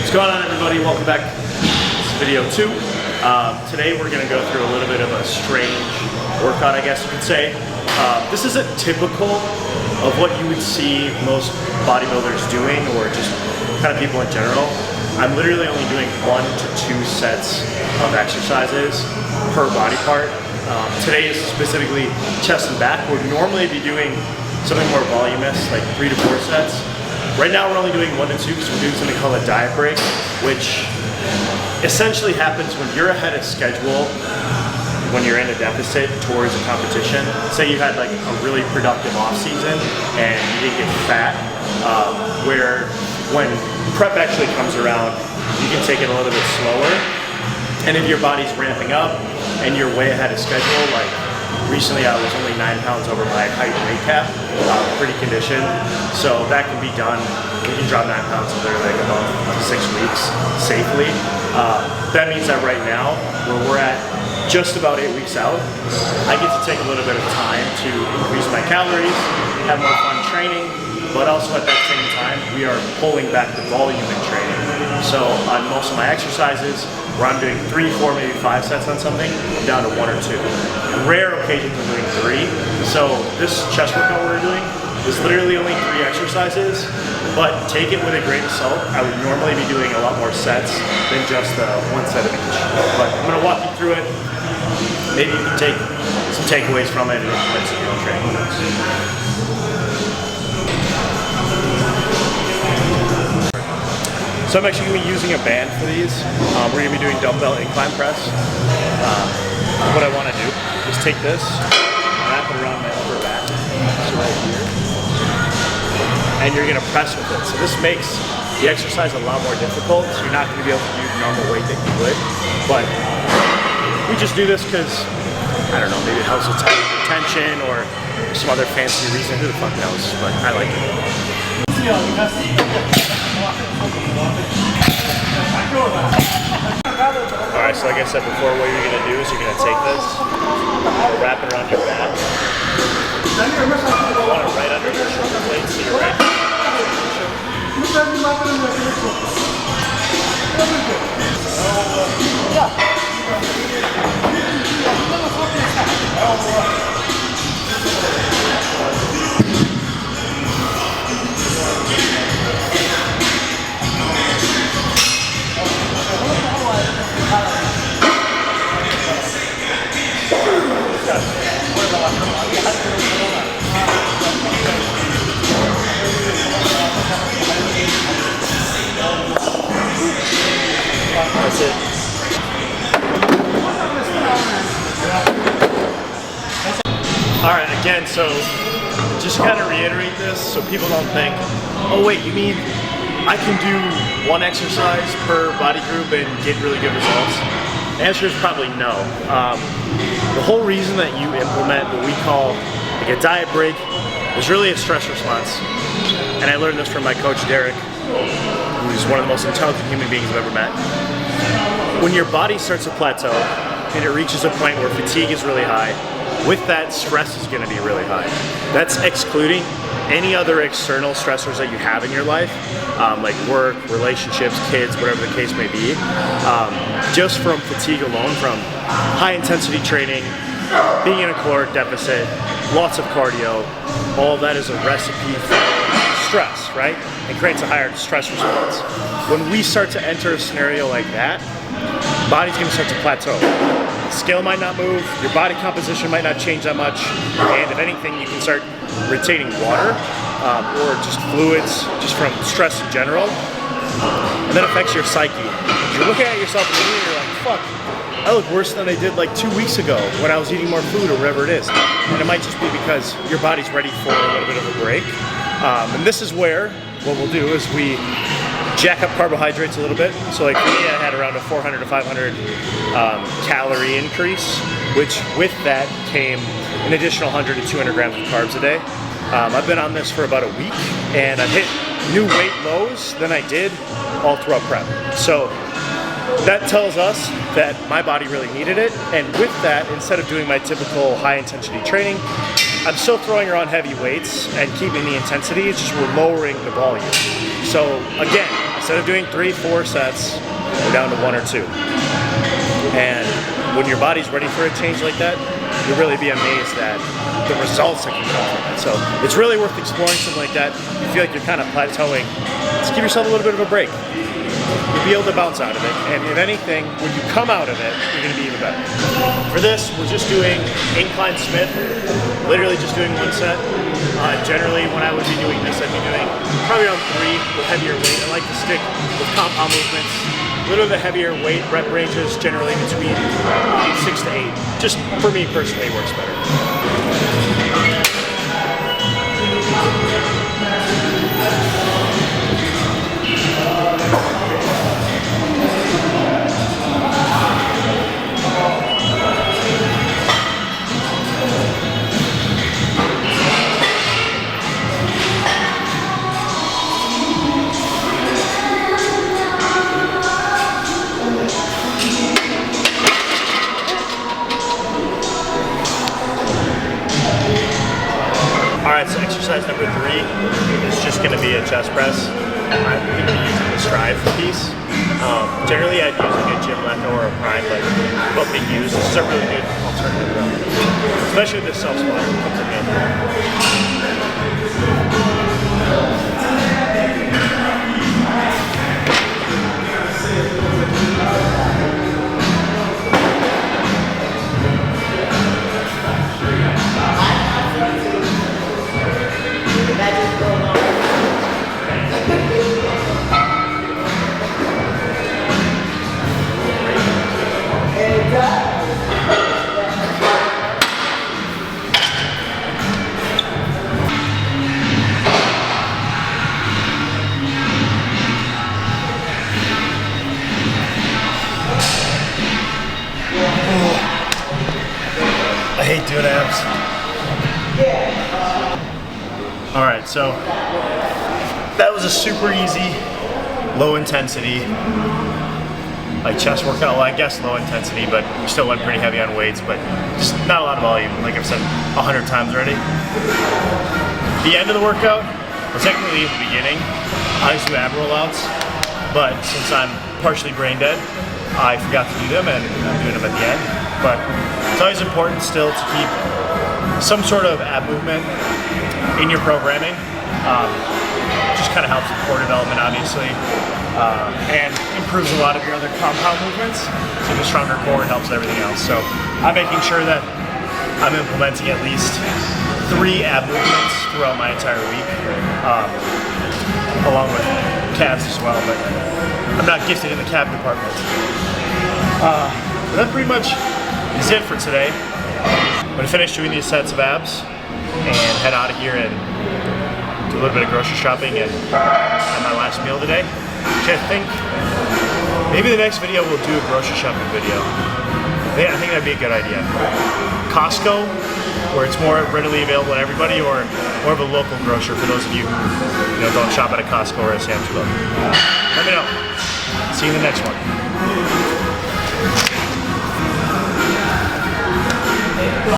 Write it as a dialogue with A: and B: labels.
A: What's going on, everybody? Welcome back to video 2. Today we're going to go through a little bit of a strange workout, I guess you could say. This isn't typical of what you would see most bodybuilders doing, or just kind of people in general. I'm literally only doing 1 to 2 sets of exercises per body part. Today is specifically chest and back. We'd normally be doing something more voluminous, like 3 to 4 sets. Right now we're only doing 1 to 2 because we're doing something called a diet break, which essentially happens when you're ahead of schedule, when you're in a deficit towards a competition. Say you had like a really productive off season and you didn't get fat, where when prep actually comes around, you can take it a little bit slower. And if your body's ramping up and you're way ahead of schedule, like recently I was only 9 pounds over my height and weight cap, pretty conditioned. So that can be done. You can drop 9 pounds in literally like a month to 6 weeks safely. That means that right now, where we're at just about 8 weeks out, I get to take a little bit of time to increase my calories, have more fun training, but also at that same time, we are pulling back the volume in training. So on most of my exercises, where I'm doing 3, 4, maybe 5 sets on something, I'm down to 1 or 2. Rare occasions I'm doing 3. So this chest workout we're doing is literally only 3 exercises, but take it with a grain of salt. I would normally be doing a lot more sets than just 1 set of each. But I'm gonna walk you through it. Maybe you can take some takeaways from it and implement some new training. So I'm actually going to be using a band for these. We're going to be doing dumbbell incline press. What I want to do is take this, wrap it around my upper back, so right here, and you're going to press with it. So this makes the exercise a lot more difficult, so you're not going to be able to do the normal weight that you would. But we just do this because, I don't know, maybe it helps with retention or some other fancy reason, who the fuck knows, but I like it. Alright, so like I said before, what you're going to do is you're going to take this, wrap it around your back. You want it right under your shoulder blade, so you're right. That's it. Alright, again, so just to kind of reiterate this so people don't think, oh wait, you mean I can do 1 exercise per body group and get really good results? The answer is probably no. The whole reason that you implement what we call like a diet break is really a stress response. And I learned this from my coach Derek, who's one of the most intelligent human beings I've ever met. When your body starts to plateau and it reaches a point where fatigue is really high, with that, stress is going to be really high. That's excluding any other external stressors that you have in your life, like work, relationships, kids, whatever the case may be. Just from fatigue alone, from high intensity training, being in a caloric deficit, lots of cardio, all of that is a recipe for stress, right? It creates a higher stress response. When we start to enter a scenario like that, body's going to start to plateau. Scale might not move, your body composition might not change that much, and if anything, you can start retaining water or just fluids just from stress in general, and that affects your psyche. You're looking at yourself in the mirror, you're like, fuck, I look worse than I did like 2 weeks ago when I was eating more food or whatever it is. And it might just be because your body's ready for a little bit of a break. And this is where what we'll do is we jack up carbohydrates a little bit. So like for me, I had around a 400 to 500 calorie increase, which with that came an additional 100 to 200 grams of carbs a day. I've been on this for about a week, and I've hit new weight lows than I did all throughout prep. So that tells us that my body really needed it, and with that, instead of doing my typical high intensity training, I'm still throwing around heavy weights and keeping the intensity, it's just we're lowering the volume. So again, instead of doing 3, 4 sets, we're down to 1 or 2. And when your body's ready for a change like that, you'll really be amazed at the results that can come from it. So it's really worth exploring something like that. You feel like you're kind of plateauing, just give yourself a little bit of a break. You'll be able to bounce out of it, and if anything, when you come out of it, you're going to be even better. For this, we're just doing incline Smith, literally just doing 1 set. Generally, when I would be doing this, I'd be doing probably around 3 with heavier weight. I like to stick with compound movements. A little bit heavier weight rep ranges, generally between 6 to 8. Just for me personally, works better. Alright, so exercise number 3 is just going to be a chest press. I'm going to be using the Strive piece. Generally I'd use like a gym lefto or a prime, but both being used. This is a really good alternative though. Especially with this self-spotter. Comes in handy. I hate doing abs. Alright, so that was a super easy, low intensity, like chest workout. Well, I guess low intensity, but we still went pretty heavy on weights, but just not a lot of volume, like I've said 100 times already. The end of the workout, well, technically at the beginning, I used to do ab rollouts, but since I'm partially brain dead, I forgot to do them and I'm doing them at the end. But it's always important still to keep some sort of ab movement in your programming. Just kind of helps with core development, obviously, and improves a lot of your other compound movements. So the stronger core helps everything else. So I'm making sure that I'm implementing at least 3 ab movements throughout my entire week, along with calves as well. But I'm not gifted in the calf department. That pretty much is it for today. I'm gonna finish doing these sets of abs and head out of here and do a little bit of grocery shopping and have my last meal today. Which I think maybe the next video we'll do a grocery shopping video. I think that'd be a good idea. Costco, where it's more readily available to everybody, or more of a local grocer for those of you who don't shop at a Costco or a Sam's Club. Let me know. See you in the next one.